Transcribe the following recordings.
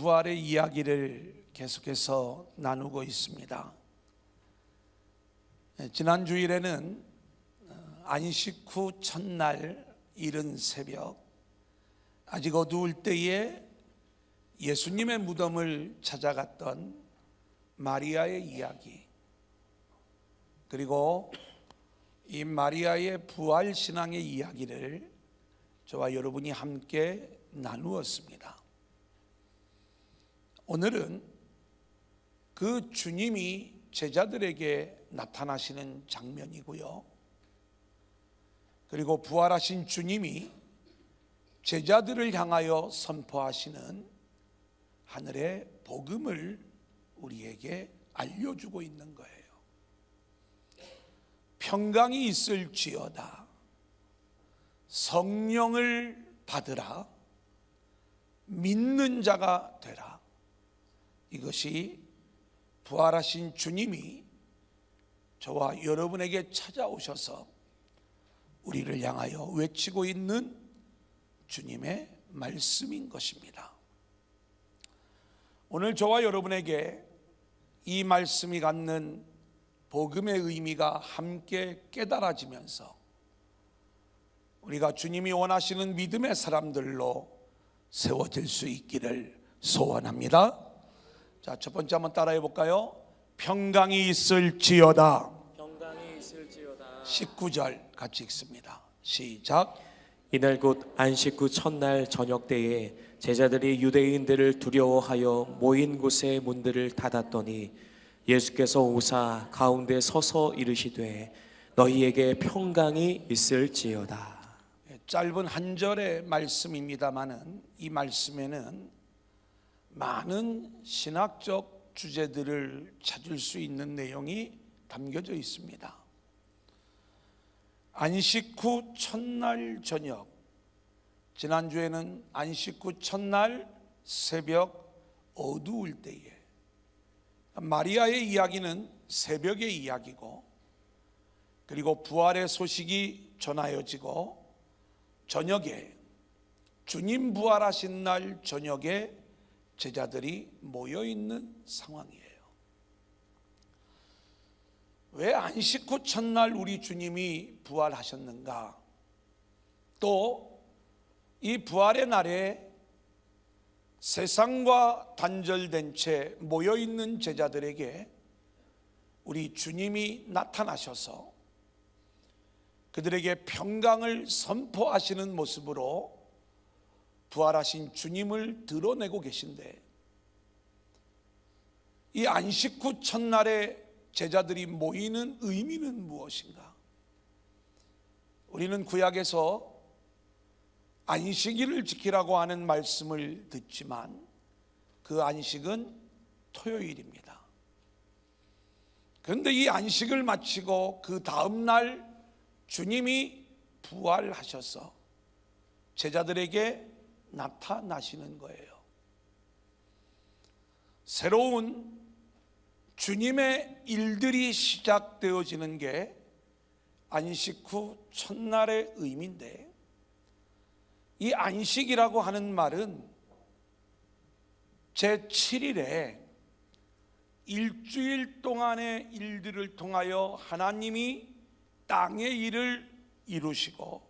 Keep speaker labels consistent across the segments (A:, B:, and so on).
A: 부활의 이야기를 계속해서 나누고 있습니다. 지난 주일에는 안식 후 첫날 이른 새벽, 아직 어두울 때에 예수님의 무덤을 찾아갔던 마리아의 이야기, 그리고 이 마리아의 부활 신앙의 이야기를 저와 여러분이 함께 나누었습니다. 오늘은 그 주님이 제자들에게 나타나시는 장면이고요, 그리고 부활하신 주님이 제자들을 향하여 선포하시는 하늘의 복음을 우리에게 알려주고 있는 거예요. 평강이 있을지어다, 성령을 받으라, 믿는 자가 되라. 이것이 부활하신 주님이 저와 여러분에게 찾아오셔서 우리를 향하여 외치고 있는 주님의 말씀인 것입니다. 오늘 저와 여러분에게 이 말씀이 갖는 복음의 의미가 함께 깨달아지면서 우리가 주님이 원하시는 믿음의 사람들로 세워질 수 있기를 소원합니다. 자, 첫 번째 한번 따라해 볼까요? 평강이 있을지어다.
B: 평강이 있을지어다.
A: 19절 같이 읽습니다. 시작.
B: 이날 곧 안식 후 첫날 저녁 때에 제자들이 유대인들을 두려워하여 모인 곳의 문들을 닫았더니 예수께서 오사 가운데 서서 이르시되 너희에게 평강이 있을지어다.
A: 짧은 한 절의 말씀입니다마는 이 말씀에는 많은 신학적 주제들을 찾을 수 있는 내용이 담겨져 있습니다. 안식 후 첫날 저녁, 지난주에는 안식 후 첫날 새벽 어두울 때에, 마리아의 이야기는 새벽의 이야기고, 그리고 부활의 소식이 전하여지고 저녁에, 주님 부활하신 날 저녁에 제자들이 모여있는 상황이에요. 왜 안식 후 첫날 우리 주님이 부활하셨는가? 또 이 부활의 날에 세상과 단절된 채 모여있는 제자들에게 우리 주님이 나타나셔서 그들에게 평강을 선포하시는 모습으로 부활하신 주님을 드러내고 계신데, 이 안식 후 첫날에 제자들이 모이는 의미는 무엇인가? 우리는 구약에서 안식일을 지키라고 하는 말씀을 듣지만 그 안식은 토요일입니다. 그런데 이 안식을 마치고 그 다음 날 주님이 부활하셔서 제자들에게 나타나시는 거예요. 새로운 주님의 일들이 시작되어지는 게 안식 후 첫날의 의미인데, 이 안식이라고 하는 말은 제7일에 일주일 동안의 일들을 통하여 하나님이 땅의 일을 이루시고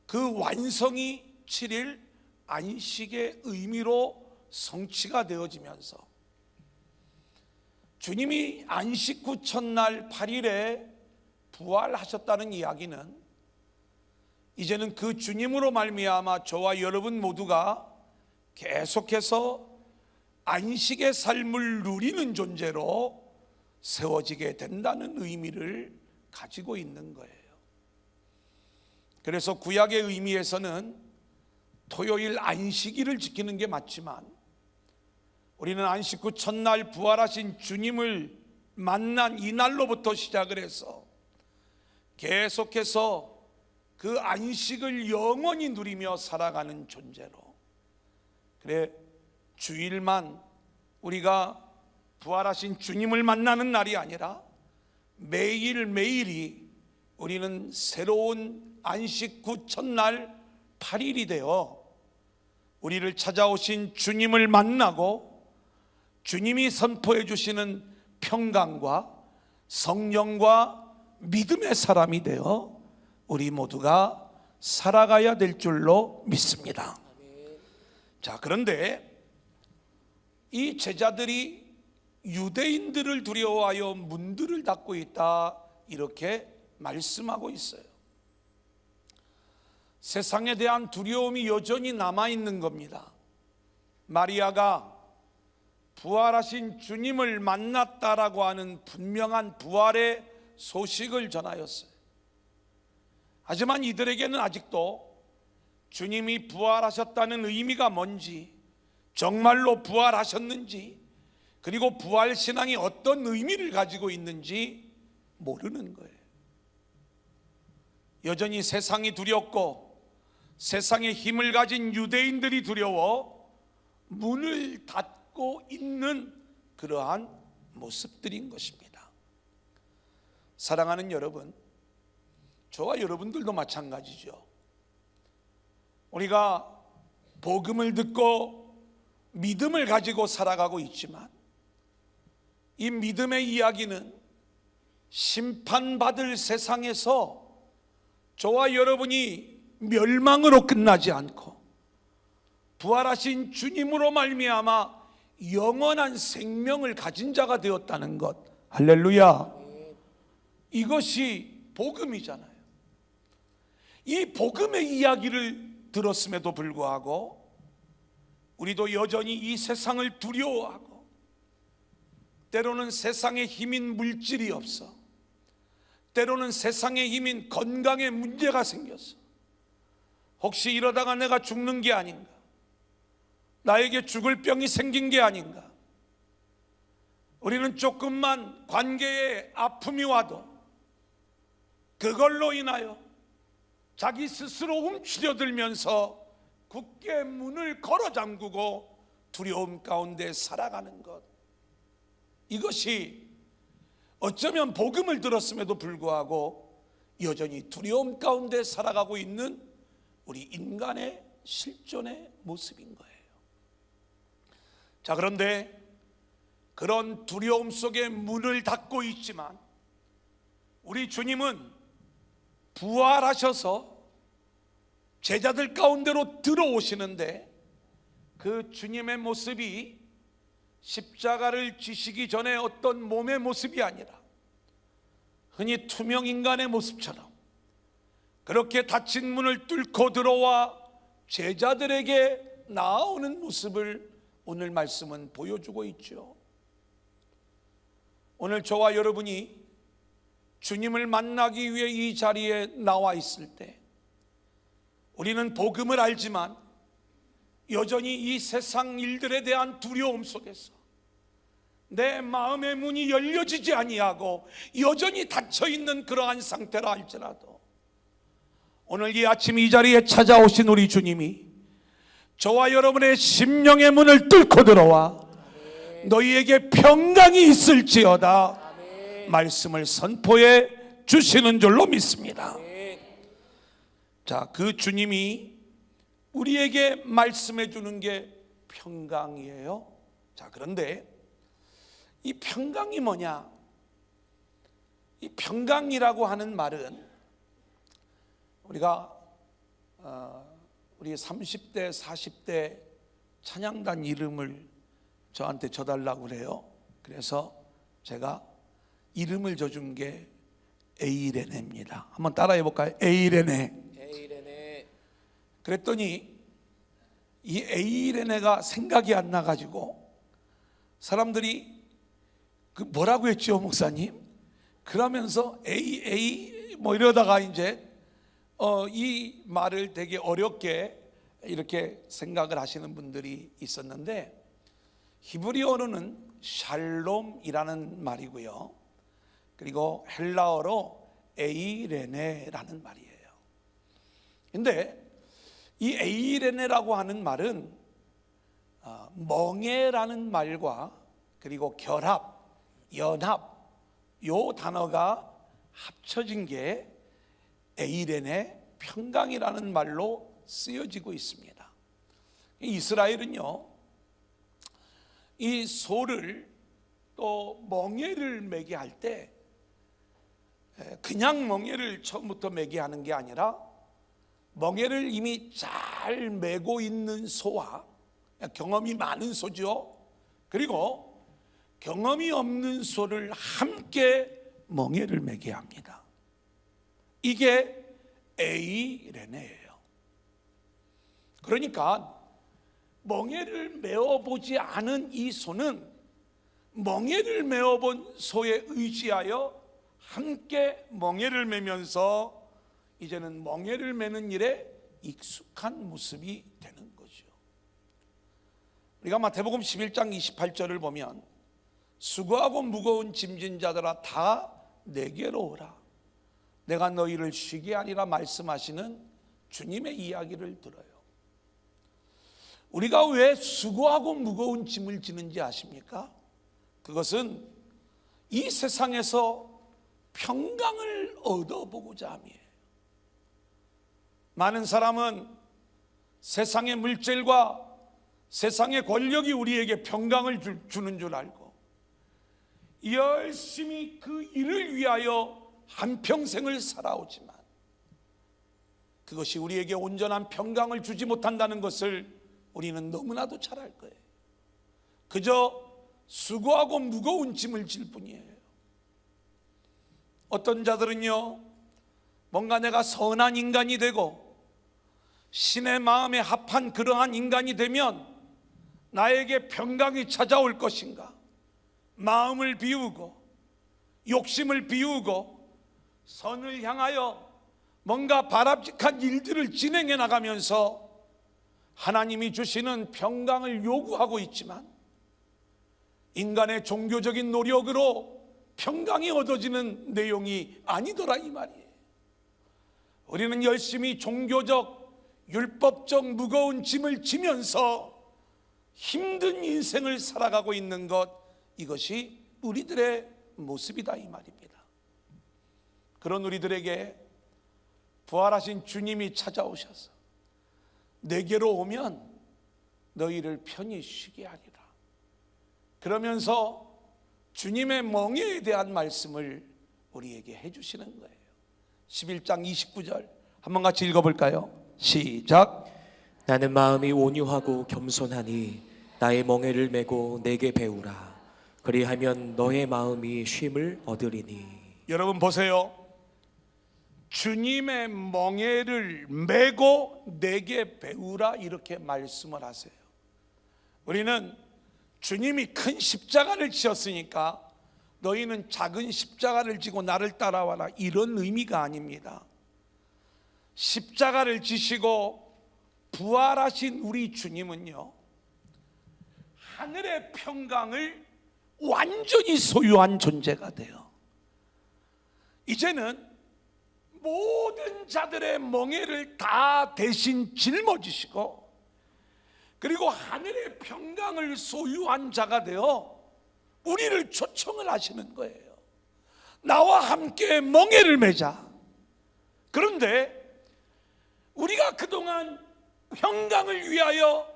A: 그 완성이 7일 안식의 의미로 성취가 되어지면서 주님이 안식 후 첫날 8일에 부활하셨다는 이야기는 이제는 그 주님으로 말미암아 저와 여러분 모두가 계속해서 안식의 삶을 누리는 존재로 세워지게 된다는 의미를 가지고 있는 거예요. 그래서 구약의 의미에서는 토요일 안식일을 지키는 게 맞지만, 우리는 안식 후 첫날 부활하신 주님을 만난 이날로부터 시작을 해서 계속해서 그 안식을 영원히 누리며 살아가는 존재로, 그래 주일만 우리가 부활하신 주님을 만나는 날이 아니라 매일매일이 우리는 새로운 안식 후 첫날 8일이 되어 우리를 찾아오신 주님을 만나고 주님이 선포해 주시는 평강과 성령과 믿음의 사람이 되어 우리 모두가 살아가야 될 줄로 믿습니다. 자, 그런데 이 제자들이 유대인들을 두려워하여 문들을 닫고 있다, 이렇게 말씀하고 있어요. 세상에 대한 두려움이 여전히 남아있는 겁니다. 마리아가 부활하신 주님을 만났다라고 하는 분명한 부활의 소식을 전하였어요. 하지만 이들에게는 아직도 주님이 부활하셨다는 의미가 뭔지, 정말로 부활하셨는지, 그리고 부활신앙이 어떤 의미를 가지고 있는지 모르는 거예요. 여전히 세상이 두렵고 세상의 힘을 가진 유대인들이 두려워 문을 닫고 있는 그러한 모습들인 것입니다. 사랑하는 여러분, 저와 여러분들도 마찬가지죠. 우리가 복음을 듣고 믿음을 가지고 살아가고 있지만 이 믿음의 이야기는 심판받을 세상에서 저와 여러분이 멸망으로 끝나지 않고 부활하신 주님으로 말미암아 영원한 생명을 가진 자가 되었다는 것, 할렐루야. 이것이 복음이잖아요. 이 복음의 이야기를 들었음에도 불구하고 우리도 여전히 이 세상을 두려워하고, 때로는 세상의 힘인 물질이 없어, 때로는 세상의 힘인 건강에 문제가 생겼어. 혹시 이러다가 내가 죽는 게 아닌가, 나에게 죽을 병이 생긴 게 아닌가. 우리는 조금만 관계에 아픔이 와도 그걸로 인하여 자기 스스로 움츠려들면서 굳게 문을 걸어 잠그고 두려움 가운데 살아가는 것, 이것이 어쩌면 복음을 들었음에도 불구하고 여전히 두려움 가운데 살아가고 있는 우리 인간의 실존의 모습인 거예요. 자, 그런데 그런 두려움 속에 문을 닫고 있지만 우리 주님은 부활하셔서 제자들 가운데로 들어오시는데, 그 주님의 모습이 십자가를 지시기 전에 어떤 몸의 모습이 아니라 흔히 투명 인간의 모습처럼 그렇게 닫힌 문을 뚫고 들어와 제자들에게 나아오는 모습을 오늘 말씀은 보여주고 있죠. 오늘 저와 여러분이 주님을 만나기 위해 이 자리에 나와 있을 때 우리는 복음을 알지만 여전히 이 세상 일들에 대한 두려움 속에서 내 마음의 문이 열려지지 아니하고 여전히 닫혀있는 그러한 상태라 할지라도 오늘 이 아침 이 자리에 찾아오신 우리 주님이 저와 여러분의 심령의 문을 뚫고 들어와 너희에게 평강이 있을지어다 말씀을 선포해 주시는 줄로 믿습니다. 자, 그 주님이 우리에게 말씀해 주는 게 평강이에요. 자, 그런데 이 평강이 뭐냐? 이 평강이라고 하는 말은 우리가 우리 30대 40대 찬양단 이름을 저한테 줘달라고 그래요. 그래서 제가 이름을 줘준 게 에이레네입니다. 한번 따라해 볼까요? 에이레네. 그랬더니 이 에이레네가 생각이 안 나가지고 사람들이 그 뭐라고 했죠, 목사님? 그러면서 에이 뭐 이러다가 이제 이 말을 되게 어렵게 이렇게 생각을 하시는 분들이 있었는데, 히브리어로는 샬롬이라는 말이고요, 그리고 헬라어로 에이레네라는 말이에요. 근데 이 에이레네라고 하는 말은 멍에라는 말과 그리고 결합, 연합, 요 단어가 합쳐진 게 에이레네 평강이라는 말로 쓰여지고 있습니다. 이스라엘은요, 이 소를 또 멍에를 매게 할 때 그냥 멍에를 처음부터 매게 하는 게 아니라 멍에를 이미 잘 매고 있는 소와, 경험이 많은 소죠, 그리고 경험이 없는 소를 함께 멍에를 매게 합니다. 이게 에이레네예요. 그러니까 멍에를 메어보지 않은 이 소는 멍에를 메어본 소에 의지하여 함께 멍에를 매면서 이제는 멍에를 매는 일에 익숙한 모습이 되는 거죠. 우리가 마태복음 11장 28절을 보면 수고하고 무거운 짐진 자들아 다 내게로 오라, 내가 너희를 쉬게 하리라 말씀하시는 주님의 이야기를 들어요. 우리가 왜 수고하고 무거운 짐을 지는지 아십니까? 그것은 이 세상에서 평강을 얻어보고자 함이에요. 많은 사람은 세상의 물질과 세상의 권력이 우리에게 평강을 주는 줄 알고 열심히 그 일을 위하여 한평생을 살아오지만 그것이 우리에게 온전한 평강을 주지 못한다는 것을 우리는 너무나도 잘 알 거예요. 그저 수고하고 무거운 짐을 질 뿐이에요. 어떤 자들은요, 뭔가 내가 선한 인간이 되고 신의 마음에 합한 그러한 인간이 되면 나에게 평강이 찾아올 것인가, 마음을 비우고 욕심을 비우고 선을 향하여 뭔가 바람직한 일들을 진행해 나가면서 하나님이 주시는 평강을 요구하고 있지만 인간의 종교적인 노력으로 평강이 얻어지는 내용이 아니더라 이 말이에요. 우리는 열심히 종교적, 율법적 무거운 짐을 지면서 힘든 인생을 살아가고 있는 것, 이것이 우리들의 모습이다 이 말입니다. 그런 우리들에게 부활하신 주님이 찾아오셔서 내게로 오면 너희를 편히 쉬게 하리라, 그러면서 주님의 멍에에 대한 말씀을 우리에게 해주시는 거예요. 11장 29절 한번 같이 읽어볼까요? 시작.
B: 나는 마음이 온유하고 겸손하니 나의 멍에를 메고 내게 배우라, 그리하면 너의 마음이 쉼을 얻으리니.
A: 여러분 보세요. 주님의 멍에를 메고 내게 배우라, 이렇게 말씀을 하세요. 우리는 주님이 큰 십자가를 지었으니까 너희는 작은 십자가를 지고 나를 따라와라, 이런 의미가 아닙니다. 십자가를 지시고 부활하신 우리 주님은요, 하늘의 평강을 완전히 소유한 존재가 돼요. 이제는 모든 자들의 멍에를 다 대신 짊어지시고, 그리고 하늘의 평강을 소유한 자가 되어 우리를 초청을 하시는 거예요. 나와 함께 멍에를 매자. 그런데 우리가 그동안 평강을 위하여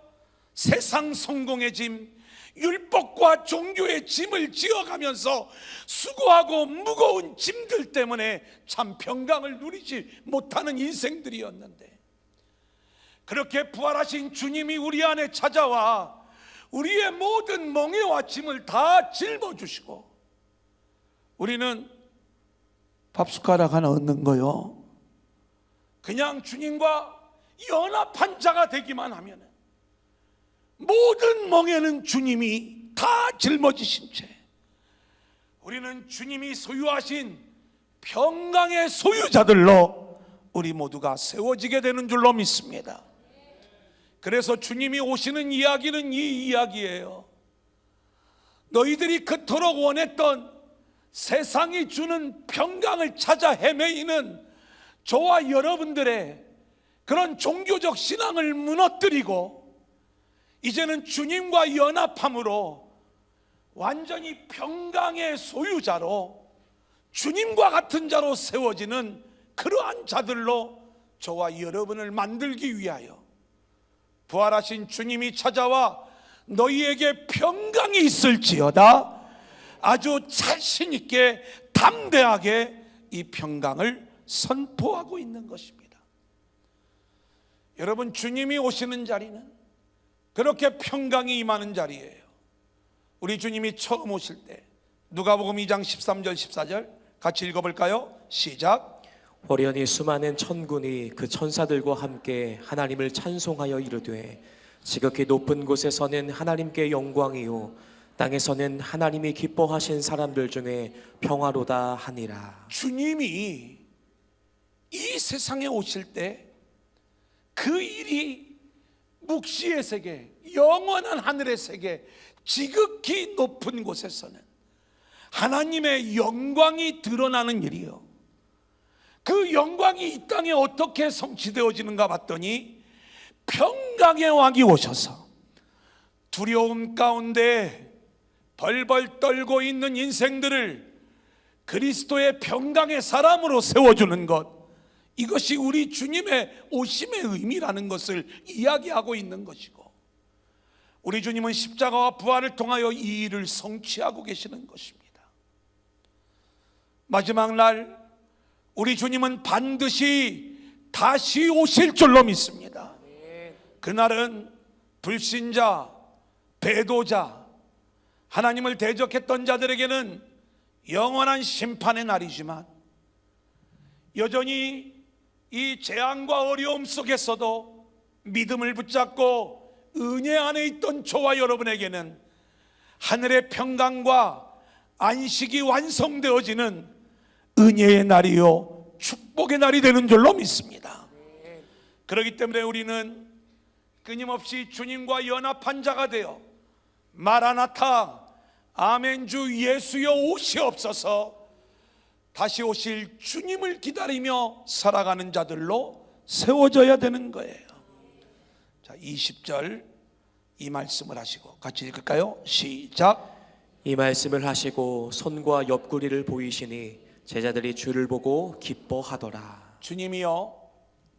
A: 세상 성공의 짐, 율법과 종교의 짐을 지어가면서 수고하고 무거운 짐들 때문에 참 평강을 누리지 못하는 인생들이었는데, 그렇게 부활하신 주님이 우리 안에 찾아와 우리의 모든 멍에와 짐을 다 짊어주시고 우리는 밥숟가락 하나 얻는 거요, 그냥 주님과 연합한 자가 되기만 하면 모든 멍에는 주님이 다 짊어지신 채 우리는 주님이 소유하신 평강의 소유자들로 우리 모두가 세워지게 되는 줄로 믿습니다. 그래서 주님이 오시는 이야기는 이 이야기예요. 너희들이 그토록 원했던 세상이 주는 평강을 찾아 헤매이는 저와 여러분들의 그런 종교적 신앙을 무너뜨리고 이제는 주님과 연합함으로 완전히 평강의 소유자로 주님과 같은 자로 세워지는 그러한 자들로 저와 여러분을 만들기 위하여 부활하신 주님이 찾아와 너희에게 평강이 있을지어다 아주 자신 있게 담대하게 이 평강을 선포하고 있는 것입니다. 여러분, 주님이 오시는 자리는 그렇게 평강이 임하는 자리예요. 우리 주님이 처음 오실 때 누가복음 2장 13절 14절 같이 읽어볼까요? 시작.
B: 호련히 수많은 천군이 그 천사들과 함께 하나님을 찬송하여 이르되 지극히 높은 곳에서는 하나님께 영광이요 땅에서는 하나님이 기뻐하신 사람들 중에 평화로다 하니라.
A: 주님이 이 세상에 오실 때 그 일이 묵시의 세계, 영원한 하늘의 세계, 지극히 높은 곳에서는 하나님의 영광이 드러나는 일이요, 그 영광이 이 땅에 어떻게 성취되어지는가 봤더니 평강의 왕이 오셔서 두려움 가운데 벌벌 떨고 있는 인생들을 그리스도의 평강의 사람으로 세워주는 것, 이것이 우리 주님의 오심의 의미라는 것을 이야기하고 있는 것이고, 우리 주님은 십자가와 부활을 통하여 이 일을 성취하고 계시는 것입니다. 마지막 날 우리 주님은 반드시 다시 오실 줄로 믿습니다. 그날은 불신자, 배도자, 하나님을 대적했던 자들에게는 영원한 심판의 날이지만 여전히 이 재앙과 어려움 속에서도 믿음을 붙잡고 은혜 안에 있던 저와 여러분에게는 하늘의 평강과 안식이 완성되어지는 은혜의 날이요 축복의 날이 되는 줄로 믿습니다. 그렇기 때문에 우리는 끊임없이 주님과 연합한 자가 되어 마라나타, 아멘 주 예수여 오시옵소서, 다시 오실 주님을 기다리며 살아가는 자들로 세워져야 되는 거예요. 자, 20절 이 말씀을 하시고 같이 읽을까요? 시작.
B: 이 말씀을 하시고 손과 옆구리를 보이시니 제자들이 주를 보고 기뻐하더라.
A: 주님이요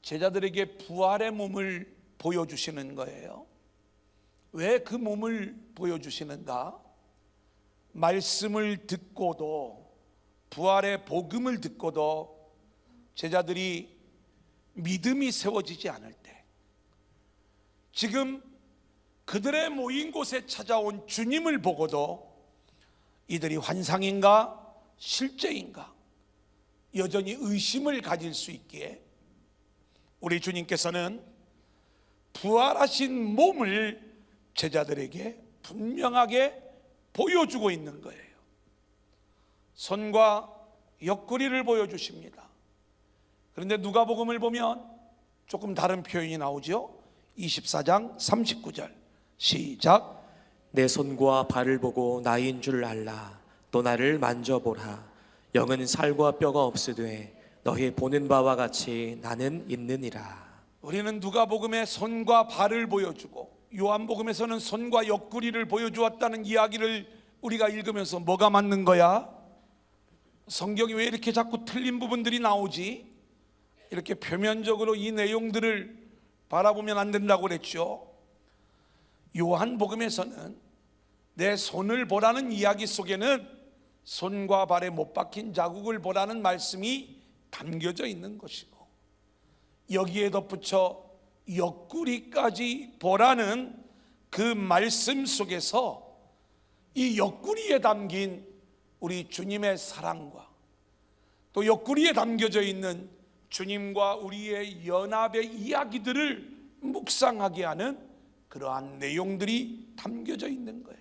A: 제자들에게 부활의 몸을 보여주시는 거예요. 왜 그 몸을 보여주시는가? 말씀을 듣고도, 부활의 복음을 듣고도 제자들이 믿음이 세워지지 않을 때, 지금 그들의 모인 곳에 찾아온 주님을 보고도 이들이 환상인가 실제인가 여전히 의심을 가질 수 있기에 우리 주님께서는 부활하신 몸을 제자들에게 분명하게 보여주고 있는 거예요. 손과 옆구리를 보여주십니다. 그런데 누가복음을 보면 조금 다른 표현이 나오죠. 24장 39절 시작.
B: 내 손과 발을 보고 나인 줄 알라. 또 나를 만져보라. 영은 살과 뼈가 없으되 너희 보는 바와 같이 나는 있느니라. 우리는
A: 누가복음에 손과 발을 보여주고 요한복음에서는 손과 옆구리를 보여주었다는 이야기를 우리가 읽으면서 뭐가 맞는 거야? 성경이 왜 이렇게 자꾸 틀린 부분들이 나오지? 이렇게 표면적으로 이 내용들을 바라보면 안 된다고 그랬죠. 요한복음에서는 내 손을 보라는 이야기 속에는 손과 발에 못 박힌 자국을 보라는 말씀이 담겨져 있는 것이고, 여기에 덧붙여 옆구리까지 보라는 그 말씀 속에서 이 옆구리에 담긴 우리 주님의 사랑과 또 옆구리에 담겨져 있는 주님과 우리의 연합의 이야기들을 묵상하게 하는 그러한 내용들이 담겨져 있는 거예요.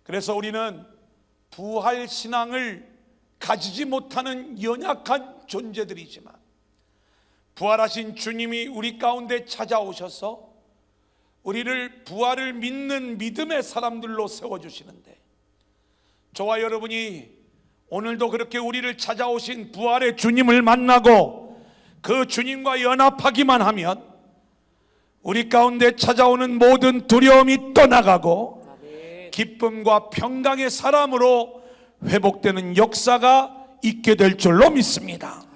A: 그래서 우리는 부활 신앙을 가지지 못하는 연약한 존재들이지만 부활하신 주님이 우리 가운데 찾아오셔서 우리를 부활을 믿는 믿음의 사람들로 세워주시는데, 저와 여러분이 오늘도 그렇게 우리를 찾아오신 부활의 주님을 만나고 그 주님과 연합하기만 하면 우리 가운데 찾아오는 모든 두려움이 떠나가고 기쁨과 평강의 사람으로 회복되는 역사가 있게 될 줄로 믿습니다.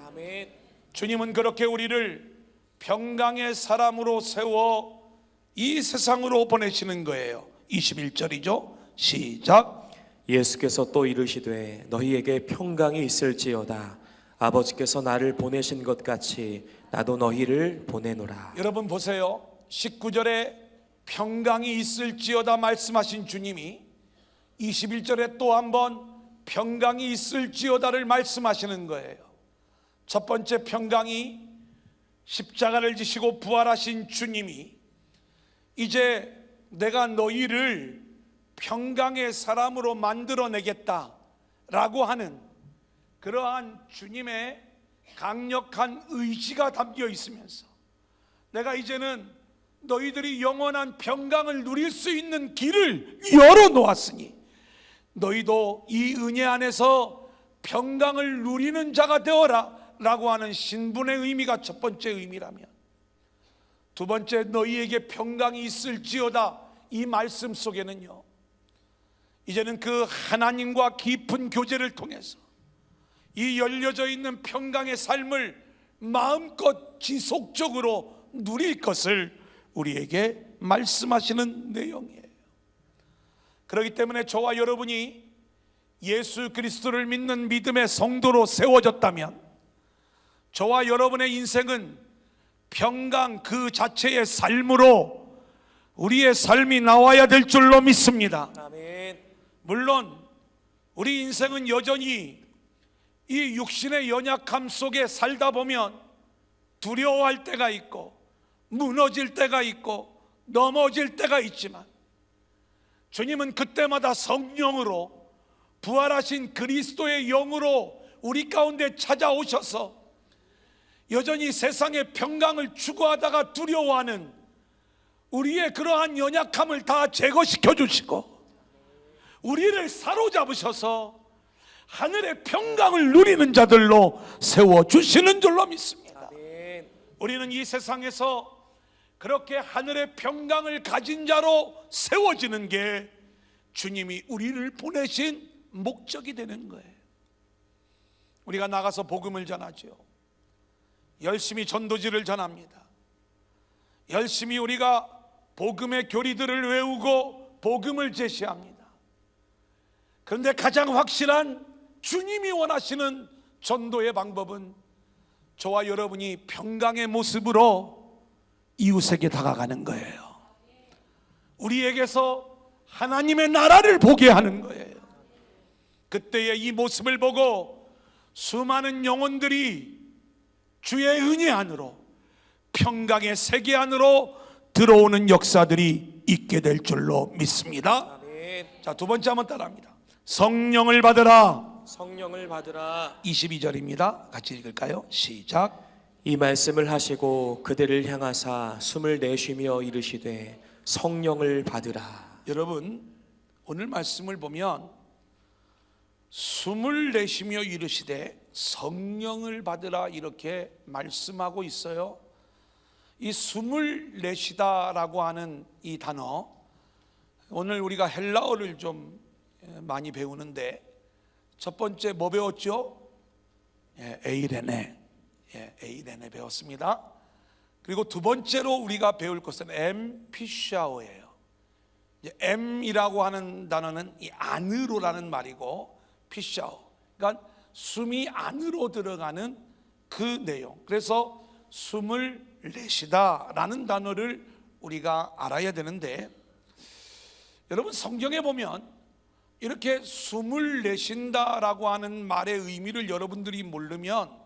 A: 주님은 그렇게 우리를 평강의 사람으로 세워 이 세상으로 보내시는 거예요. 21절이죠. 시작.
B: 예수께서 또 이르시되 너희에게 평강이 있을지어다. 아버지께서 나를 보내신 것 같이 나도 너희를 보내노라.
A: 여러분 보세요. 19절에 평강이 있을지어다 말씀하신 주님이 21절에 또 한번 평강이 있을지어다를 말씀하시는 거예요. 첫 번째 평강이 십자가를 지시고 부활하신 주님이 이제 내가 너희를 평강의 사람으로 만들어내겠다라고 하는 그러한 주님의 강력한 의지가 담겨 있으면서 내가 이제는 너희들이 영원한 평강을 누릴 수 있는 길을 열어놓았으니 너희도 이 은혜 안에서 평강을 누리는 자가 되어라 라고 하는 신분의 의미가 첫 번째 의미라면, 두 번째 너희에게 평강이 있을지어다 이 말씀 속에는요, 이제는 그 하나님과 깊은 교제를 통해서 이 열려져 있는 평강의 삶을 마음껏 지속적으로 누릴 것을 우리에게 말씀하시는 내용이에요. 그렇기 때문에 저와 여러분이 예수 그리스도를 믿는 믿음의 성도로 세워졌다면 저와 여러분의 인생은 평강 그 자체의 삶으로 우리의 삶이 나와야 될 줄로 믿습니다.
B: 아멘.
A: 물론 우리 인생은 여전히 이 육신의 연약함 속에 살다 보면 두려워할 때가 있고 무너질 때가 있고 넘어질 때가 있지만 주님은 그때마다 성령으로 부활하신 그리스도의 영으로 우리 가운데 찾아오셔서 여전히 세상의 평강을 추구하다가 두려워하는 우리의 그러한 연약함을 다 제거시켜 주시고 우리를 사로잡으셔서 하늘의 평강을 누리는 자들로 세워주시는 줄로 믿습니다.
B: 아멘.
A: 우리는 이 세상에서 그렇게 하늘의 평강을 가진 자로 세워지는 게 주님이 우리를 보내신 목적이 되는 거예요. 우리가 나가서 복음을 전하죠. 열심히 전도지를 전합니다. 열심히 우리가 복음의 교리들을 외우고 복음을 제시합니다. 그런데 가장 확실한 주님이 원하시는 전도의 방법은 저와 여러분이 평강의 모습으로 이웃에게 다가가는 거예요. 우리에게서 하나님의 나라를 보게 하는 거예요. 그때의 이 모습을 보고 수많은 영혼들이 주의 은혜 안으로 평강의 세계 안으로 들어오는 역사들이 있게 될 줄로 믿습니다.
B: 아멘.
A: 자, 두 번째 한번 따라합니다. 성령을 받으라.
B: 성령을 받으라.
A: 22절입니다. 같이 읽을까요? 시작.
B: 이 말씀을 하시고 그들을 향하사 숨을 내쉬며 이르시되 성령을 받으라.
A: 여러분, 오늘 말씀을 보면 숨을 내쉬며 이르시되 성령을 받으라 이렇게 말씀하고 있어요. 이 숨을 내쉬다라고 하는 이 단어, 오늘 우리가 헬라어를 좀 많이 배우는데 첫 번째 뭐 배웠죠? 에이레네. 에이레네 배웠습니다. 그리고 두 번째로 우리가 배울 것은 엠피샤오예요. M이라고 하는 단어는 이 안으로라는 말이고, 피샤오, 그러니까 숨이 안으로 들어가는 그 내용. 그래서 숨을 내쉬다라는 단어를 우리가 알아야 되는데, 여러분 성경에 보면 이렇게 숨을 내쉰다라고 하는 말의 의미를 여러분들이 모르면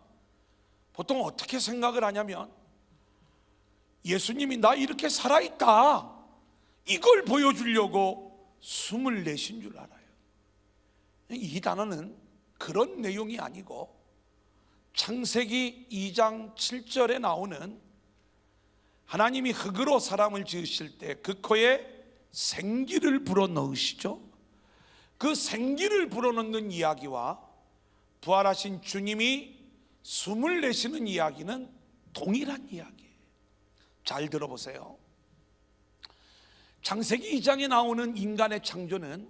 A: 보통 어떻게 생각을 하냐면 예수님이 나 이렇게 살아있다 이걸 보여주려고 숨을 내쉰 줄 알아요. 이 단어는 그런 내용이 아니고 창세기 2장 7절에 나오는 하나님이 흙으로 사람을 지으실 때 그 코에 생기를 불어넣으시죠. 그 생기를 불어넣는 이야기와 부활하신 주님이 숨을 내쉬는 이야기는 동일한 이야기예요. 잘 들어보세요. 창세기 2장에 나오는 인간의 창조는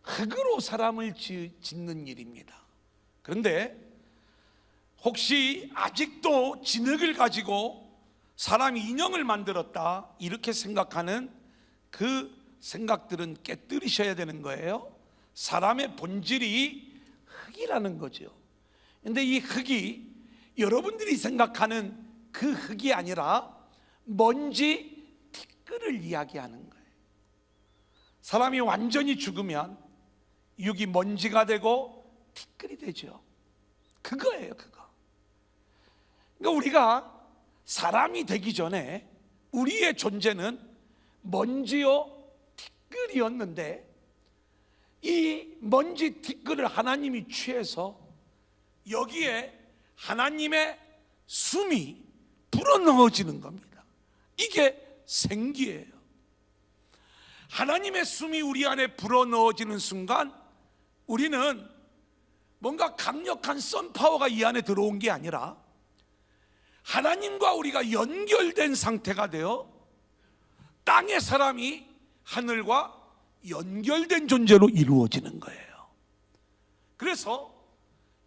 A: 흙으로 사람을 짓는 일입니다. 그런데 혹시 아직도 진흙을 가지고 사람이 인형을 만들었다 이렇게 생각하는 그 생각들은 깨뜨리셔야 되는 거예요. 사람의 본질이 흙이라는 거죠. 근데 이 흙이 여러분들이 생각하는 그 흙이 아니라 먼지 티끌을 이야기하는 거예요. 사람이 완전히 죽으면 육이 먼지가 되고 티끌이 되죠. 그거예요, 그거. 그러니까 우리가 사람이 되기 전에 우리의 존재는 먼지요 티끌이었는데, 이 먼지 티끌을 하나님이 취해서 여기에 하나님의 숨이 불어넣어지는 겁니다. 이게 생기예요. 하나님의 숨이 우리 안에 불어넣어지는 순간 우리는 뭔가 강력한 선파워가 이 안에 들어온 게 아니라 하나님과 우리가 연결된 상태가 되어 땅의 사람이 하늘과 연결된 존재로 이루어지는 거예요. 그래서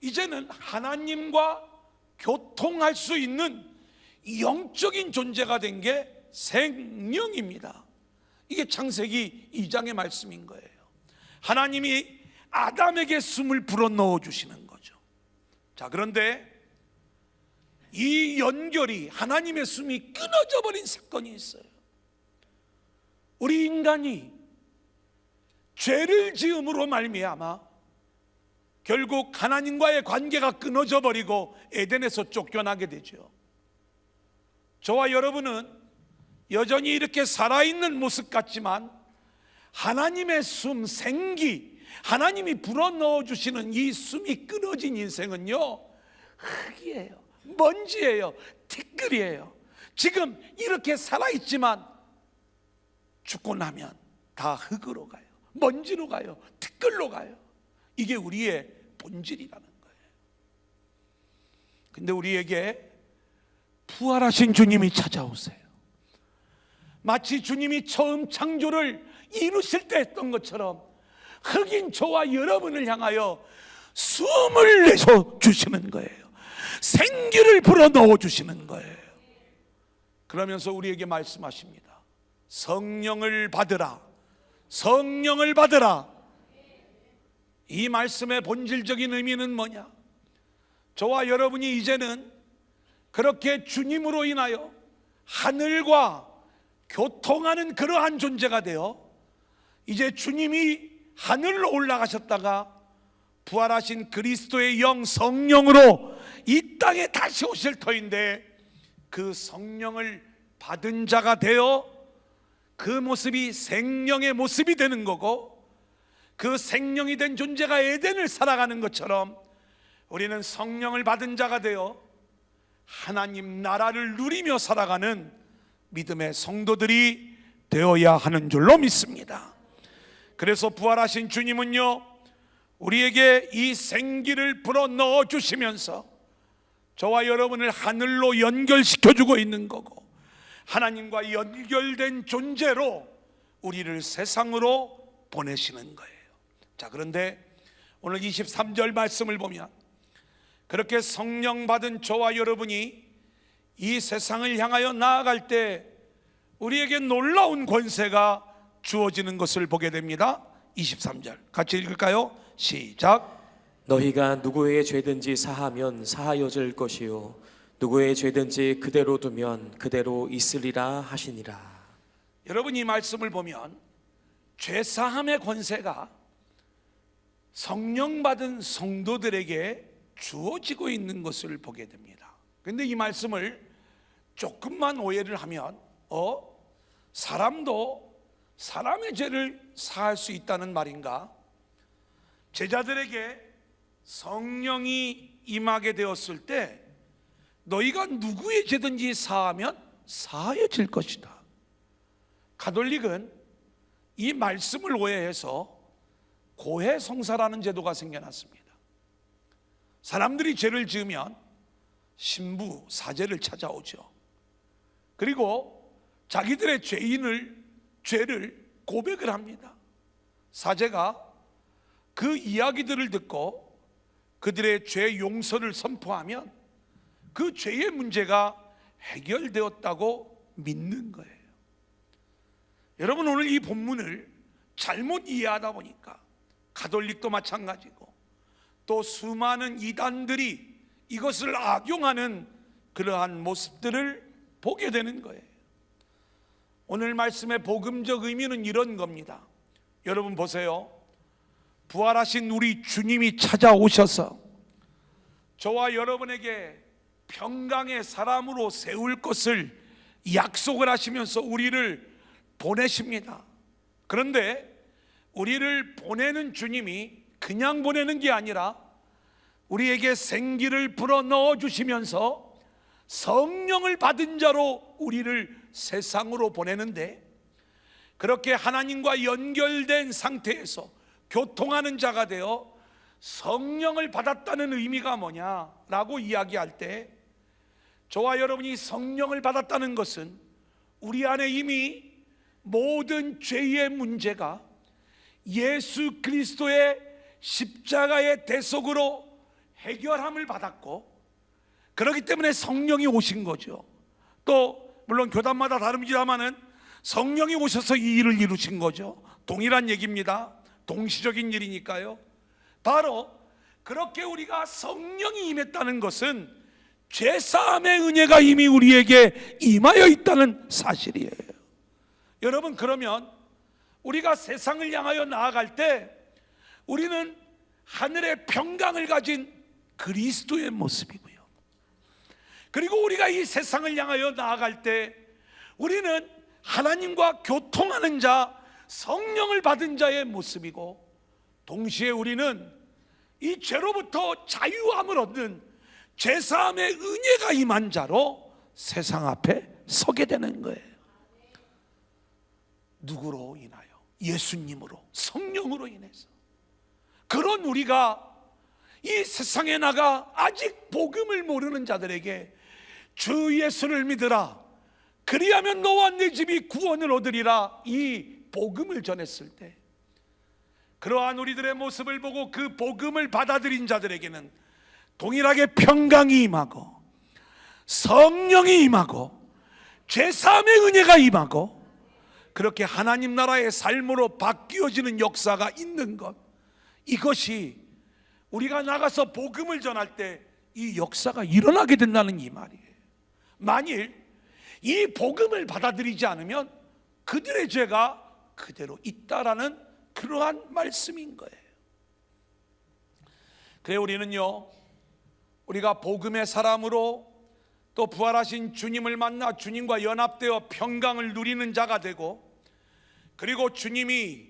A: 이제는 하나님과 교통할 수 있는 영적인 존재가 된 게 생명입니다. 이게 창세기 2장의 말씀인 거예요. 하나님이 아담에게 숨을 불어넣어 주시는 거죠. 자, 그런데 이 연결이, 하나님의 숨이 끊어져 버린 사건이 있어요. 우리 인간이 죄를 지음으로 말미암아 결국 하나님과의 관계가 끊어져 버리고 에덴에서 쫓겨나게 되죠. 저와 여러분은 여전히 이렇게 살아있는 모습 같지만 하나님의 숨, 생기, 하나님이 불어넣어 주시는 이 숨이 끊어진 인생은요, 흙이에요, 먼지예요, 티끌이에요. 지금 이렇게 살아있지만 죽고 나면 다 흙으로 가요, 먼지로 가요, 티끌로 가요. 이게 우리의 본질이라는 거예요. 근데 우리에게 부활하신 주님이 찾아오세요. 마치 주님이 처음 창조를 이루실 때 했던 것처럼 흙인 저와 여러분을 향하여 숨을 내서 주시는 거예요. 생기를 불어넣어 주시는 거예요. 그러면서 우리에게 말씀하십니다. 성령을 받으라, 성령을 받으라. 이 말씀의 본질적인 의미는 뭐냐? 저와 여러분이 이제는 그렇게 주님으로 인하여 하늘과 교통하는 그러한 존재가 되어 이제 주님이 하늘로 올라가셨다가 부활하신 그리스도의 영 성령으로 이 땅에 다시 오실 터인데, 그 성령을 받은 자가 되어 그 모습이 생명의 모습이 되는 거고, 그 생명이 된 존재가 에덴을 살아가는 것처럼 우리는 성령을 받은 자가 되어 하나님 나라를 누리며 살아가는 믿음의 성도들이 되어야 하는 줄로 믿습니다. 그래서 부활하신 주님은요, 우리에게 이 생기를 불어넣어 주시면서 저와 여러분을 하늘로 연결시켜주고 있는 거고, 하나님과 연결된 존재로 우리를 세상으로 보내시는 거예요. 자, 그런데 오늘 23절 말씀을 보면 그렇게 성령 받은 저와 여러분이 이 세상을 향하여 나아갈 때 우리에게 놀라운 권세가 주어지는 것을 보게 됩니다. 23절 같이 읽을까요? 시작.
B: 너희가 누구의 죄든지 사하면 사하여질 것이요 누구의 죄든지 그대로 두면 그대로 있으리라 하시니라.
A: 여러분, 이 말씀을 보면 죄사함의 권세가 성령 받은 성도들에게 주어지고 있는 것을 보게 됩니다. 그런데 이 말씀을 조금만 오해를 하면 사람도 사람의 죄를 사할 수 있다는 말인가? 제자들에게 성령이 임하게 되었을 때 너희가 누구의 죄든지 사하면 사하여질 것이다. 가톨릭은 이 말씀을 오해해서 고해성사라는 제도가 생겨났습니다. 사람들이 죄를 지으면 신부, 사제를 찾아오죠. 그리고 자기들의 죄를 고백을 합니다. 사제가 그 이야기들을 듣고 그들의 죄 용서를 선포하면 그 죄의 문제가 해결되었다고 믿는 거예요. 여러분, 오늘 이 본문을 잘못 이해하다 보니까 가톨릭도 마찬가지고 또 수많은 이단들이 이것을 악용하는 그러한 모습들을 보게 되는 거예요. 오늘 말씀의 복음적 의미는 이런 겁니다. 여러분 보세요. 부활하신 우리 주님이 찾아오셔서 저와 여러분에게 평강의 사람으로 세울 것을 약속을 하시면서 우리를 보내십니다. 그런데 우리를 보내는 주님이 그냥 보내는 게 아니라 우리에게 생기를 불어넣어 주시면서 성령을 받은 자로 우리를 세상으로 보내는데, 그렇게 하나님과 연결된 상태에서 교통하는 자가 되어 성령을 받았다는 의미가 뭐냐라고 이야기할 때, 저와 여러분이 성령을 받았다는 것은 우리 안에 이미 모든 죄의 문제가 예수 그리스도의 십자가의 대속으로 해결함을 받았고, 그렇기 때문에 성령이 오신 거죠. 또 물론 교단마다 다릅니다마는 성령이 오셔서 이 일을 이루신 거죠. 동일한 얘기입니다. 동시적인 일이니까요. 바로 그렇게 우리가 성령이 임했다는 것은 죄사함의 은혜가 이미 우리에게 임하여 있다는 사실이에요. 여러분, 그러면 우리가 세상을 향하여 나아갈 때 우리는 하늘의 평강을 가진 그리스도의 모습이고요, 그리고 우리가 이 세상을 향하여 나아갈 때 우리는 하나님과 교통하는 자, 성령을 받은 자의 모습이고, 동시에 우리는 이 죄로부터 자유함을 얻는 죄사함의 은혜가 임한 자로 세상 앞에 서게 되는 거예요. 누구로 인하여? 예수님으로, 성령으로 인해서. 그런 우리가 이 세상에 나가 아직 복음을 모르는 자들에게 주 예수를 믿으라, 그리하면 너와 네 집이 구원을 얻으리라, 이 복음을 전했을 때, 그러한 우리들의 모습을 보고 그 복음을 받아들인 자들에게는 동일하게 평강이 임하고 성령이 임하고 죄사함의 은혜가 임하고, 그렇게 하나님 나라의 삶으로 바뀌어지는 역사가 있는 것, 이것이 우리가 나가서 복음을 전할 때 이 역사가 일어나게 된다는 이 말이에요. 만일 이 복음을 받아들이지 않으면 그들의 죄가 그대로 있다라는 그러한 말씀인 거예요. 그래, 우리는요, 우리가 복음의 사람으로 또 부활하신 주님을 만나 주님과 연합되어 평강을 누리는 자가 되고, 그리고 주님이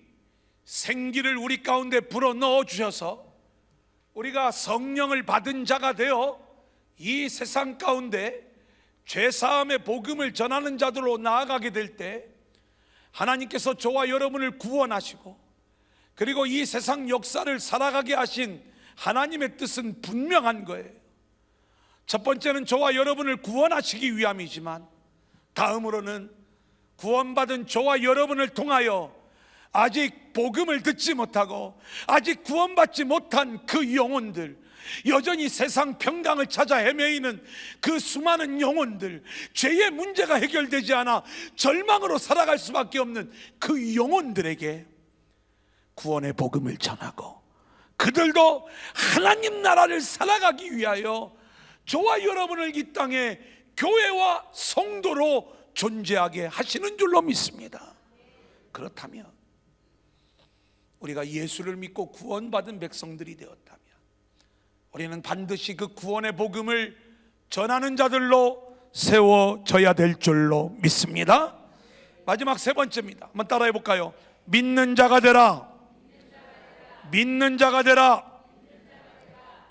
A: 생기를 우리 가운데 불어넣어 주셔서 우리가 성령을 받은 자가 되어 이 세상 가운데 죄사함의 복음을 전하는 자들로 나아가게 될 때 하나님께서 저와 여러분을 구원하시고, 그리고 이 세상 역사를 살아가게 하신 하나님의 뜻은 분명한 거예요. 첫 번째는 저와 여러분을 구원하시기 위함이지만, 다음으로는 구원받은 저와 여러분을 통하여 아직 복음을 듣지 못하고 아직 구원받지 못한 그 영혼들, 여전히 세상 평강을 찾아 헤매이는 그 수많은 영혼들, 죄의 문제가 해결되지 않아 절망으로 살아갈 수밖에 없는 그 영혼들에게 구원의 복음을 전하고, 그들도 하나님 나라를 살아가기 위하여 저와 여러분을 이 땅에 교회와 성도로 존재하게 하시는 줄로 믿습니다. 그렇다면 우리가 예수를 믿고 구원받은 백성들이 되었다면 우리는 반드시 그 구원의 복음을 전하는 자들로 세워져야 될 줄로 믿습니다. 마지막 세 번째입니다. 한번 따라해 볼까요? 믿는 자가 되라. 믿는 자가 되라.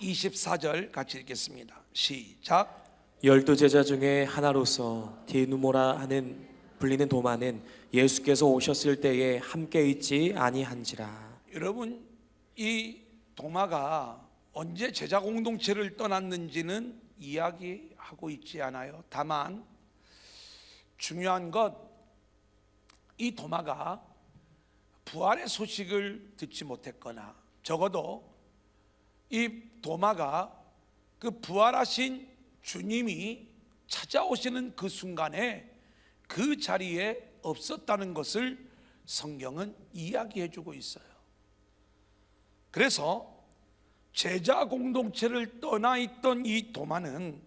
A: 24절 같이 읽겠습니다. 시작.
B: 12제자 중에 하나로서 디누모라 하는 불리는 도마는 예수께서 오셨을 때에 함께 있지 아니한지라.
A: 여러분, 이 도마가 언제 제자 공동체를 떠났는지는 이야기하고 있지 않아요. 다만 중요한 것, 이 도마가 부활의 소식을 듣지 못했거나, 적어도 이 도마가 그 부활하신 주님이 찾아오시는 그 순간에 그 자리에 없었다는 것을 성경은 이야기해 주고 있어요. 그래서 제자 공동체를 떠나 있던 이 도마는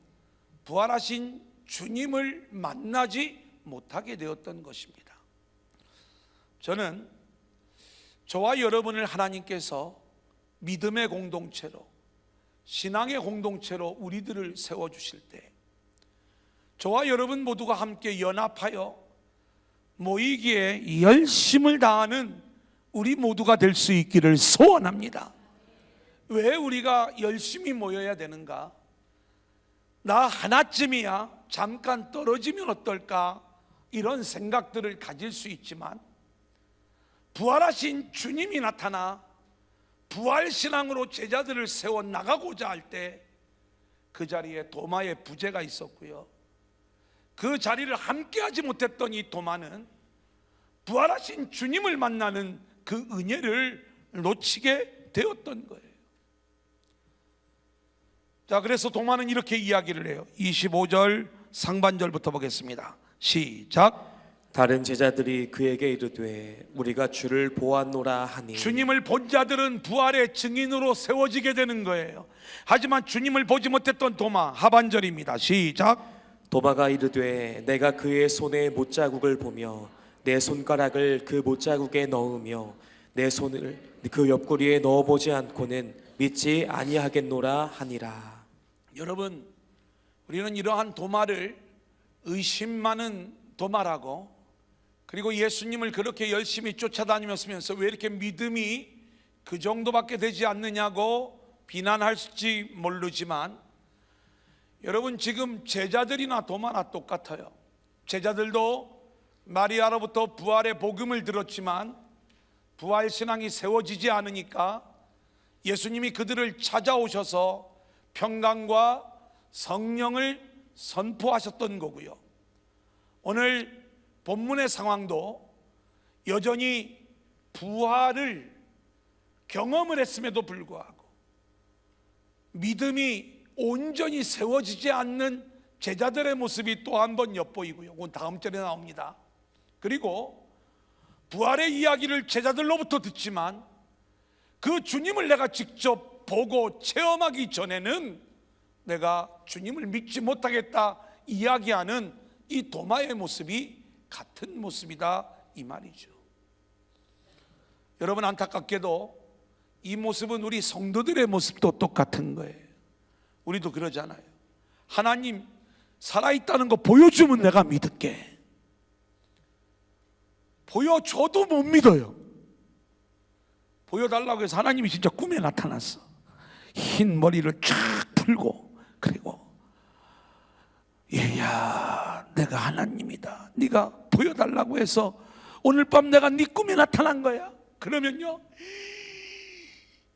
A: 부활하신 주님을 만나지 못하게 되었던 것입니다. 저는 저와 여러분을 하나님께서 믿음의 공동체로, 신앙의 공동체로 우리들을 세워주실 때 저와 여러분 모두가 함께 연합하여 모이기에 열심을 다하는 우리 모두가 될 수 있기를 소원합니다. 왜 우리가 열심히 모여야 되는가? 나 하나쯤이야 잠깐 떨어지면 어떨까? 이런 생각들을 가질 수 있지만 부활하신 주님이 나타나 부활신앙으로 제자들을 세워 나가고자 할 때 그 자리에 도마의 부재가 있었고요, 그 자리를 함께하지 못했던 이 도마는 부활하신 주님을 만나는 그 은혜를 놓치게 되었던 거예요. 자, 그래서 도마는 이렇게 이야기를 해요. 25절 상반절부터 보겠습니다. 시작.
B: 다른 제자들이 그에게 이르되 우리가 주를 보았노라 하니.
A: 주님을 본 자들은 부활의 증인으로 세워지게 되는 거예요. 하지만 주님을 보지 못했던 도마, 하반절입니다. 시작.
B: 도마가 이르되 내가 그의 손에 못자국을 보며 내 손가락을 그 못자국에 넣으며 내 손을 그 옆구리에 넣어보지 않고는 믿지 아니하겠노라 하니라.
A: 여러분, 우리는 이러한 도마를 의심 많은 도마라고, 그리고 예수님을 그렇게 열심히 쫓아다니면서 왜 이렇게 믿음이 그 정도밖에 되지 않느냐고 비난할지 모르지만, 여러분 지금 제자들이나 도마나 똑같아요. 제자들도 마리아로부터 부활의 복음을 들었지만 부활 신앙이 세워지지 않으니까 예수님이 그들을 찾아오셔서 평강과 성령을 선포하셨던 거고요. 오늘 본문의 상황도 여전히 부활을 경험을 했음에도 불구하고 믿음이 온전히 세워지지 않는 제자들의 모습이 또 한 번 엿보이고요. 그건 다음 절에 나옵니다. 그리고 부활의 이야기를 제자들로부터 듣지만 그 주님을 내가 직접 보고 체험하기 전에는 내가 주님을 믿지 못하겠다 이야기하는 이 도마의 모습이 같은 모습이다 이 말이죠. 여러분, 안타깝게도 이 모습은 우리 성도들의 모습도 똑같은 거예요. 우리도 그러잖아요. 하나님 살아있다는 거 보여주면 내가 믿을게. 보여줘도 못 믿어요. 보여달라고 해서 하나님이 진짜 꿈에 나타났어. 흰 머리를 쫙 풀고, 그리고 얘야 내가 하나님이다, 네가 보여달라고 해서 오늘 밤 내가 네 꿈에 나타난 거야. 그러면요,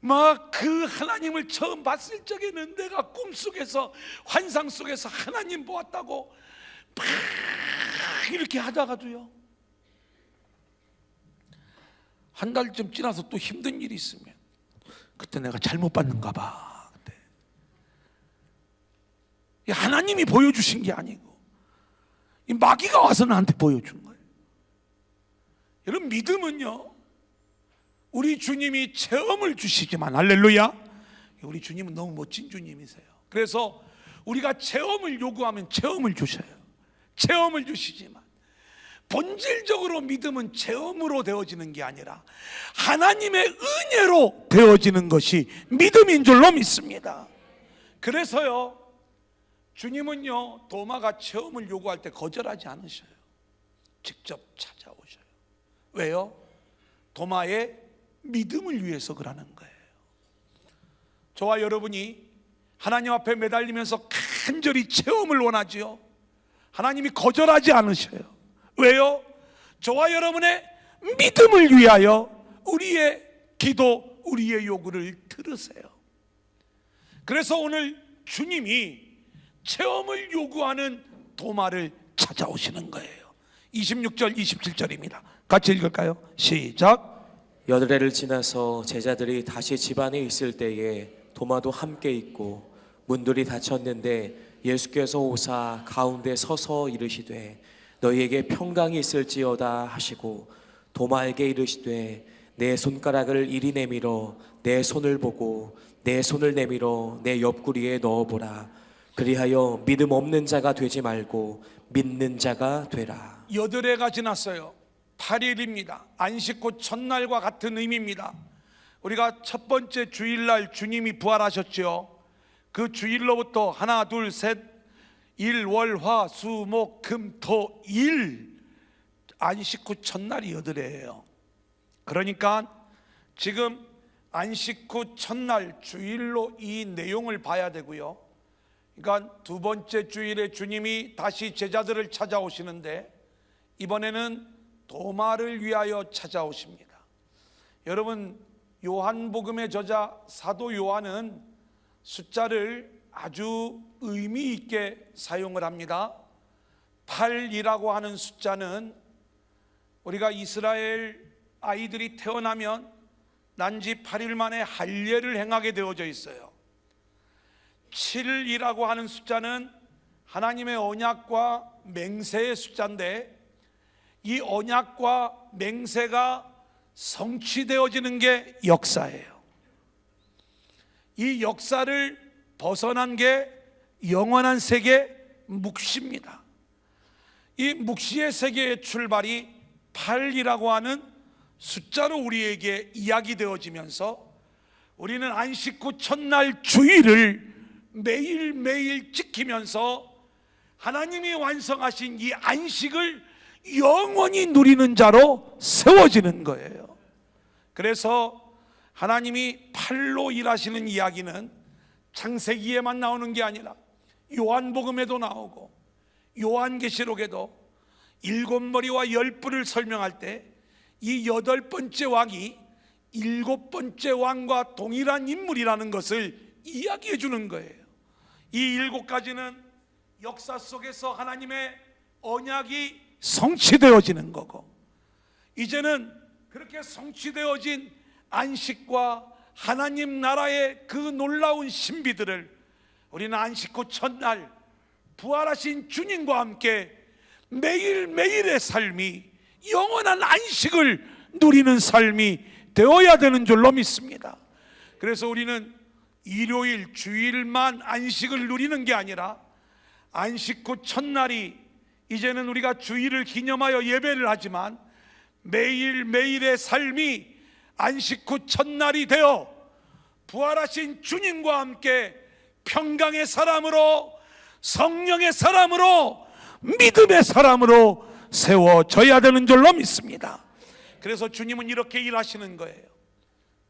A: 막 그 하나님을 처음 봤을 적에는 내가 꿈속에서 환상 속에서 하나님 보았다고 막 이렇게 하다가도요, 한 달쯤 지나서 또 힘든 일이 있으면 그때 내가 잘못 봤는가 봐. 그때 하나님이 보여주신 게 아니고 이 마귀가 와서 나한테 보여준 거예요. 여러분, 믿음은요, 우리 주님이 체험을 주시지만, 할렐루야, 우리 주님은 너무 멋진 주님이세요. 그래서 우리가 체험을 요구하면 체험을 주셔요. 체험을 주시지만 본질적으로 믿음은 체험으로 되어지는 게 아니라 하나님의 은혜로 되어지는 것이 믿음인 줄로 믿습니다. 그래서요, 주님은요, 도마가 체험을 요구할 때 거절하지 않으셔요. 직접 찾아오셔요. 왜요? 도마의 믿음을 위해서 그러는 거예요. 저와 여러분이 하나님 앞에 매달리면서 간절히 체험을 원하지요. 하나님이 거절하지 않으셔요. 왜요? 저와 여러분의 믿음을 위하여 우리의 기도, 우리의 요구를 들으세요. 그래서 오늘 주님이 체험을 요구하는 도마를 찾아오시는 거예요. 26절 27절입니다 같이 읽을까요? 시작.
B: 여드레를 지나서 제자들이 다시 집 안에 있을 때에 도마도 함께 있고 문들이 닫혔는데 예수께서 오사 가운데 서서 이르시되 너희에게 평강이 있을지어다 하시고 도마에게 이르시되 내 손가락을 이리 내밀어 내 손을 보고 내 손을 내밀어 내 옆구리에 넣어보라. 그리하여 믿음 없는 자가 되지 말고 믿는 자가 되라.
A: 8회가 지났어요. 8일입니다. 안식 후 첫날과 같은 의미입니다. 우리가 첫 번째 주일날 주님이 부활하셨죠. 그 주일로부터 하나 둘 셋 일 월 화 수 목 금 토 일 안식 후 첫날이 8회예요. 그러니까 지금 안식 후 첫날 주일로 이 내용을 봐야 되고요. 그러니까 두 번째 주일에 주님이 다시 제자들을 찾아오시는데 이번에는 도마를 위하여 찾아오십니다. 여러분, 요한복음의 저자 사도 요한은 숫자를 아주 의미 있게 사용을 합니다. 8이라고 하는 숫자는 우리가 이스라엘 아이들이 태어나면 난지 8일 만에 할례를 행하게 되어져 있어요. 7이라고 하는 숫자는 하나님의 언약과 맹세의 숫자인데 이 언약과 맹세가 성취되어지는 게 역사예요. 이 역사를 벗어난 게 영원한 세계 묵시입니다. 이 묵시의 세계의 출발이 8이라고 하는 숫자로 우리에게 이야기되어지면서 우리는 안식 후 첫날 주일을 매일매일 지키면서 하나님이 완성하신 이 안식을 영원히 누리는 자로 세워지는 거예요. 그래서 하나님이 팔로 일하시는 이야기는 창세기에만 나오는 게 아니라 요한복음에도 나오고 요한계시록에도 7머리와 10뿔을 설명할 때 이 8번째 왕이 7번째 왕과 동일한 인물이라는 것을 이야기해 주는 거예요. 이 7가지는 역사 속에서 하나님의 언약이 성취되어지는 거고, 이제는 그렇게 성취되어진 안식과 하나님 나라의 그 놀라운 신비들을 우리는 안식 후 첫날 부활하신 주님과 함께 매일매일의 삶이 영원한 안식을 누리는 삶이 되어야 되는 줄로 믿습니다. 그래서 우리는 일요일 주일만 안식을 누리는 게 아니라 안식 후 첫날이 이제는 우리가 주일을 기념하여 예배를 하지만 매일매일의 삶이 안식 후 첫날이 되어 부활하신 주님과 함께 평강의 사람으로, 성령의 사람으로, 믿음의 사람으로 세워져야 되는 줄로 믿습니다. 그래서 주님은 이렇게 일하시는 거예요.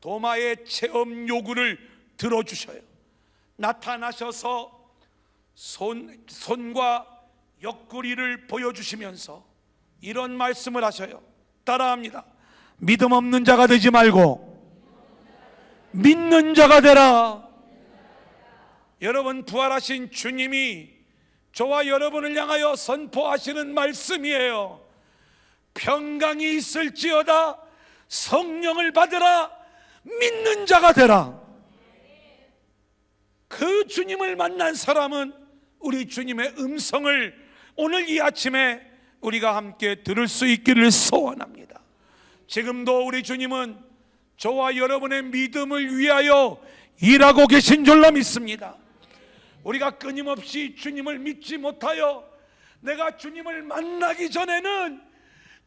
A: 도마의 체험 요구를 들어주셔요. 나타나셔서 손과 옆구리를 보여주시면서 이런 말씀을 하셔요. 따라합니다. 믿음 없는 자가 되지 말고 믿는 자가 되라. 여러분, 부활하신 주님이 저와 여러분을 향하여 선포하시는 말씀이에요. 평강이 있을지어다 성령을 받으라. 믿는 자가 되라. 그 주님을 만난 사람은 우리 주님의 음성을 오늘 이 아침에 우리가 함께 들을 수 있기를 소원합니다. 지금도 우리 주님은 저와 여러분의 믿음을 위하여 일하고 계신 줄로 믿습니다. 우리가 끊임없이 주님을 믿지 못하여 내가 주님을 만나기 전에는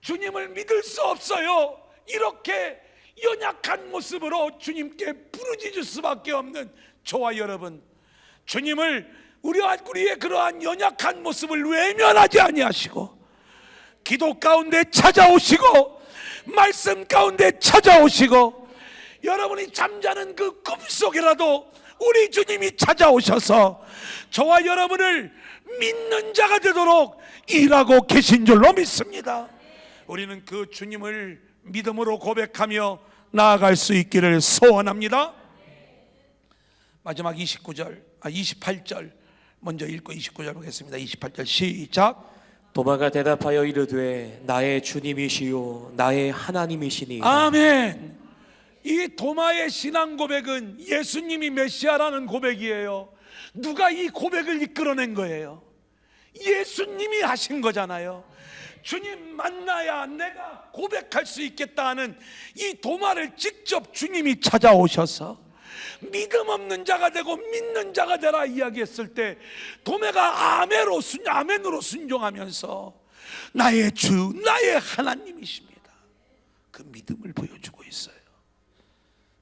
A: 주님을 믿을 수 없어요. 이렇게 연약한 모습으로 주님께 부르짖을 수밖에 없는 저와 여러분, 주님을 우리의 그러한 연약한 모습을 외면하지 아니하시고 기도 가운데 찾아오시고 말씀 가운데 찾아오시고 여러분이 잠자는 그 꿈속이라도 우리 주님이 찾아오셔서 저와 여러분을 믿는 자가 되도록 일하고 계신 줄로 믿습니다. 우리는 그 주님을 믿음으로 고백하며 나아갈 수 있기를 소원합니다. 마지막 28절 먼저 읽고 29절 보겠습니다. 28절 시작.
B: 도마가 대답하여 이르되 나의 주님이시요 나의 하나님이시니.
A: 아멘. 이 도마의 신앙 고백은 예수님이 메시아라는 고백이에요. 누가 이 고백을 이끌어낸 거예요? 예수님이 하신 거잖아요. 주님 만나야 내가 고백할 수 있겠다 하는 이 도마를 직접 주님이 찾아오셔서 믿음 없는 자가 되고 믿는 자가 되라 이야기했을 때 도마가 아멘으로 순종하면서 나의 주, 나의 하나님이십니다, 그 믿음을 보여주고 있어요.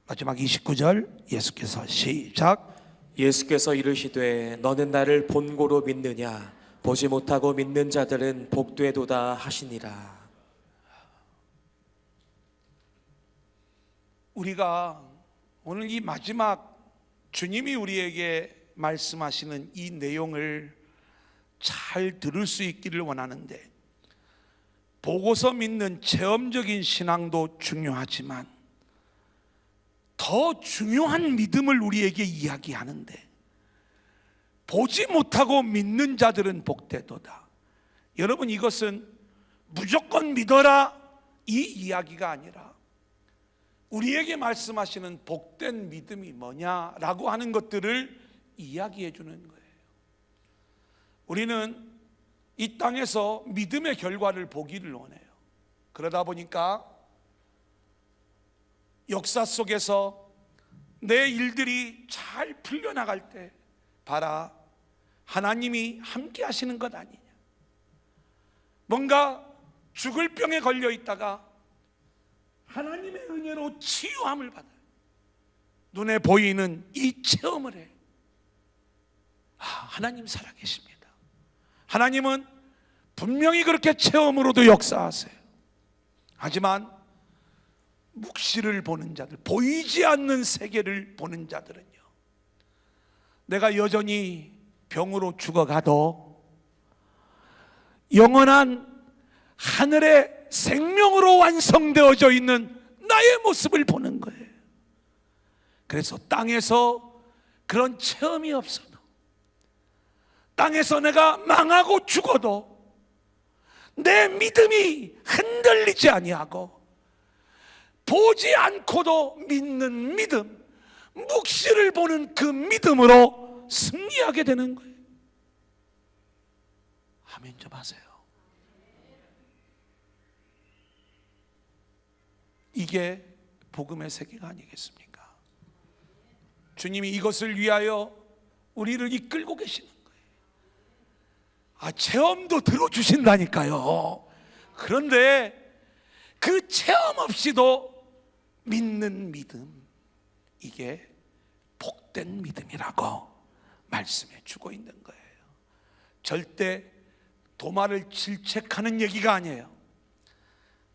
A: 마지막 29절 예수께서 시작.
B: 예수께서 이르시되 너는 나를 본고로 믿느냐? 보지 못하고 믿는 자들은 복되도다 하시니라.
A: 우리가 오늘 이 마지막 주님이 우리에게 말씀하시는 이 내용을 잘 들을 수 있기를 원하는데, 보고서 믿는 체험적인 신앙도 중요하지만 더 중요한 믿음을 우리에게 이야기하는데, 보지 못하고 믿는 자들은 복되도다. 여러분, 이것은 무조건 믿어라 이 이야기가 아니라 우리에게 말씀하시는 복된 믿음이 뭐냐라고 하는 것들을 이야기해 주는 거예요. 우리는 이 땅에서 믿음의 결과를 보기를 원해요. 그러다 보니까 역사 속에서 내 일들이 잘 풀려나갈 때, 봐라, 하나님이 함께 하시는 것 아니냐. 뭔가 죽을 병에 걸려 있다가 하나님의 은혜로 치유함을 받아요. 눈에 보이는 이 체험을 해. 하나님 살아계십니다. 하나님은 분명히 그렇게 체험으로도 역사하세요. 하지만 묵시를 보는 자들, 보이지 않는 세계를 보는 자들은요, 내가 여전히 병으로 죽어가도 영원한 하늘의 생명으로 완성되어져 있는 나의 모습을 보는 거예요. 그래서 땅에서 그런 체험이 없어도, 땅에서 내가 망하고 죽어도 내 믿음이 흔들리지 아니하고 보지 않고도 믿는 믿음, 묵시를 보는 그 믿음으로 승리하게 되는 거예요. 아멘 좀 하세요. 이게 복음의 세계가 아니겠습니까? 주님이 이것을 위하여 우리를 이끌고 계시는 거예요. 체험도 들어주신다니까요. 그런데 그 체험 없이도 믿는 믿음, 이게 복된 믿음이라고 말씀해 주고 있는 거예요. 절대 도마를 질책하는 얘기가 아니에요.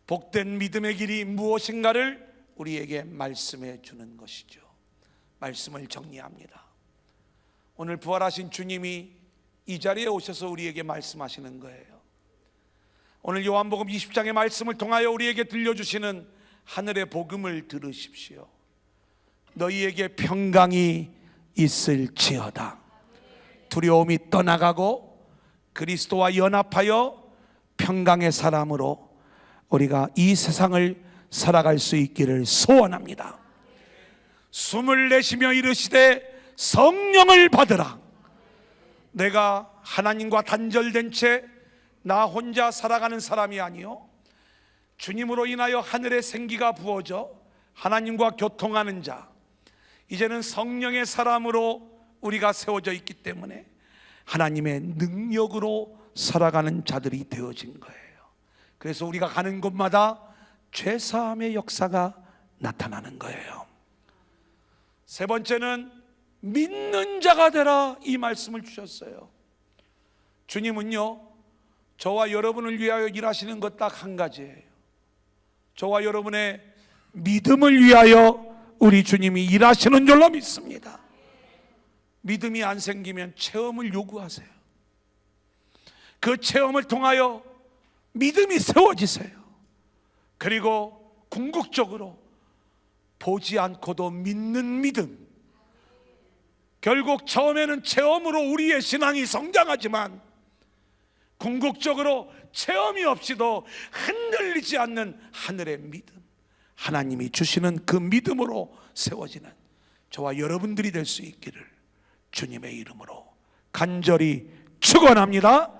A: 복된 믿음의 길이 무엇인가를 우리에게 말씀해 주는 것이죠. 말씀을 정리합니다. 오늘 부활하신 주님이 이 자리에 오셔서 우리에게 말씀하시는 거예요. 오늘 요한복음 20장의 말씀을 통하여 우리에게 들려주시는 하늘의 복음을 들으십시오. 너희에게 평강이 있을지어다. 두려움이 떠나가고 그리스도와 연합하여 평강의 사람으로 우리가 이 세상을 살아갈 수 있기를 소원합니다. 숨을 내쉬며 이르시되 성령을 받으라. 내가 하나님과 단절된 채 나 혼자 살아가는 사람이 아니요, 주님으로 인하여 하늘의 생기가 부어져 하나님과 교통하는 자, 이제는 성령의 사람으로 우리가 세워져 있기 때문에 하나님의 능력으로 살아가는 자들이 되어진 거예요. 그래서 우리가 가는 곳마다 죄사함의 역사가 나타나는 거예요. 세 번째는 믿는 자가 되라, 이 말씀을 주셨어요. 주님은요, 저와 여러분을 위하여 일하시는 것 딱 한 가지예요. 저와 여러분의 믿음을 위하여 우리 주님이 일하시는 줄로 믿습니다. 믿음이 안 생기면 체험을 요구하세요. 그 체험을 통하여 믿음이 세워지세요. 그리고 궁극적으로 보지 않고도 믿는 믿음, 결국 처음에는 체험으로 우리의 신앙이 성장하지만 궁극적으로 체험이 없이도 흔들리지 않는 하늘의 믿음, 하나님이 주시는 그 믿음으로 세워지는 저와 여러분들이 될 수 있기를 주님의 이름으로 간절히 축원합니다.